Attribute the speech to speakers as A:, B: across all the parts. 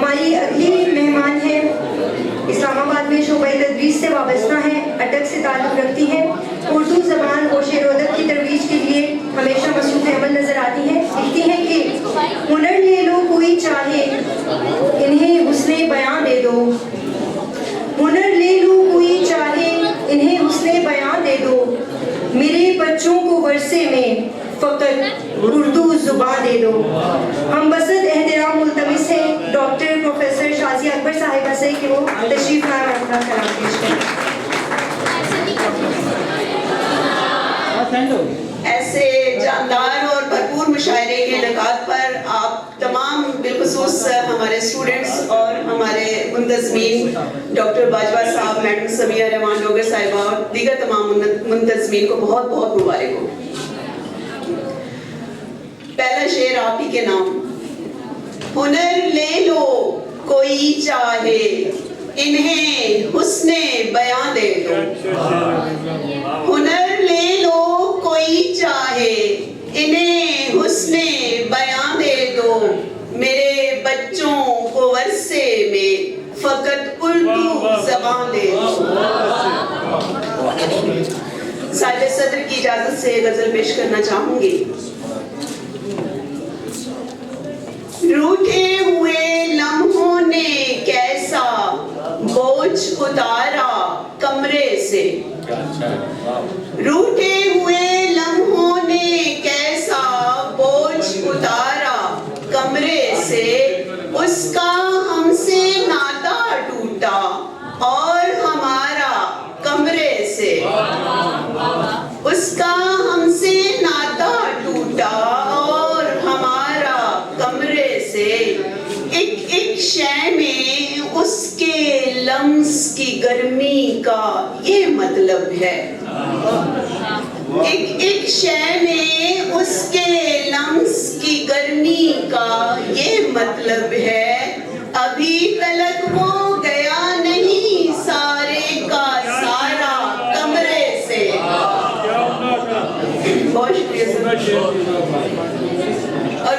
A: ہماری اگلی مہمان ہے، اسلام آباد میں شعبۂ تدریس سے وابستہ ہیں، اٹک سے تعلق رکھتی ہیں، اردو زبان و شعر و ادب کی ترویج کے لیے ہمیشہ مصروف عمل نظر آتی ہیں۔ لکھتی ہیں کہ ہنر لے لو کوئی چاہے انہیں حسن بیاں دے دو، ہنر لے لو کوئی چاہے انہیں حسن بیاں دے دو، میرے بچوں کو ورثے میں فقط اردو زبان دے دو۔ ہم بسط احترام ملتمس ہیں ڈاکٹر پروفیسر شازیہ اکبر صاحبہ سے کہ وہ تشریف لائیں اور اپنا کلام پیش کریں۔
B: ایسے جاندار اور بھرپور مشاعرے کے انعقاد پر آپ تمام بالخصوص ہمارے اسٹوڈنٹس اور ہمارے منتظمین ڈاکٹر باجوہ صاحب، میڈم سمیہ رحمان ڈوگر صاحبہ اور دیگر تمام منتظمین کو بہت بہت مبارک ہو۔ پہلا شعر آپ ہی کے نام۔ ہنر لے لو کوئی چاہے انہیں حسن بیاں دے دو، ہنر لے لو کوئی چاہے انہیں حسن بیاں دے دو، میرے بچوں کو ورثے میں فقط اردو زبان دے دو۔ صاحب صدر کی اجازت سے غزل پیش کرنا چاہوں گی۔ روٹھے ہوئے لمحوں نے کیسا بوجھ اتارا کمرے سے، روٹھے ہوئے لمحوں نے کیسا بوجھ اتارا کمرے سے، اس کا ہم سے ناتا ٹوٹا اور ہمارا کمرے سے، اس کا ہم سے ناتا ٹوٹا اور ہمارا کمرے سے، ایک ایک شے میں اس کے لمس کی گرمی کا یہ مطلب ہے، ایک ایک شے میں اس کے لمس کی گرمی کا یہ مطلب ہے، ابھی تلک وہ گیا نہیں سارے کا سارا کمرے سے۔ بہت شکریہ۔ اور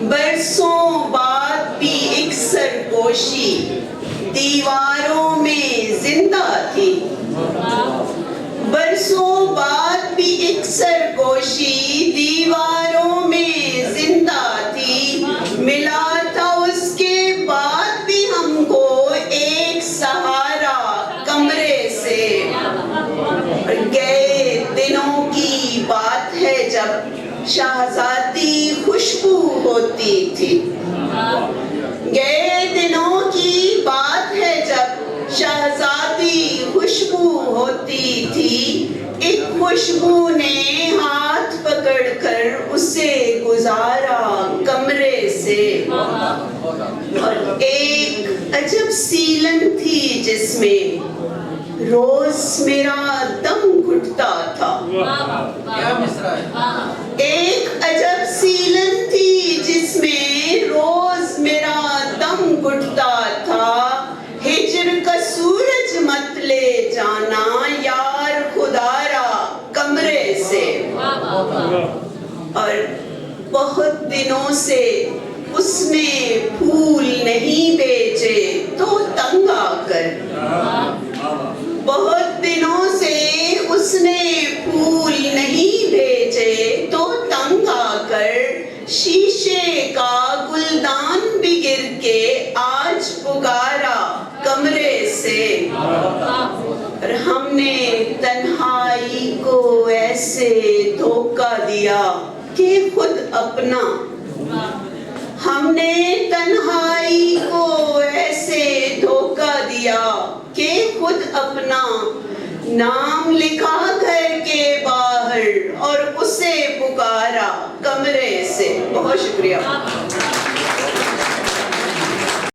B: برسوں بعد بھی ایک سرگوشی دیواروں میں زندہ تھی، برسوں بعد بھی ایک سرگوشی دیواروں میں زندہ تھی، ملا تھا اس کے بعد بھی ہم کو ایک سہارا کمرے سے۔ گئے دنوں کی بات ہے جب شہزادی خوشبو ہوتی تھی، گئے دنوں کی بات ہے جب شہزادی خوشبو ہوتی تھی، ایک خوشبو نے ہاتھ پکڑ کر اسے گزارا کمرے سے، اور ایک عجب سیلن تھی جس میں روز میرا دم گھٹتا تھا، ایک عجب سیلن تھی جس میں روز میرا دم گھٹتا تھا، ہجر کا سورج مت لے جانا یار خدارا کمرے سے، اور بہت دنوں سے اس نے پھول نہیں بیچے تو تنگ آ کر، بہت دنوں سے اس نے پھول نہیں بھیجے تو تنگ آ کر، شیشے کا گلدان بھی گر کے آج پکارا کمرے سے، اور ہم نے تنہائی کو ایسے دھوکہ دیا کہ خود اپنا، ہم نے تنہائی کو ایسے دھوکہ دیا کہ خود اپنا، نام لکھا گھر کے باہر اور اسے پکارا کمرے سے۔ بہت شکریہ۔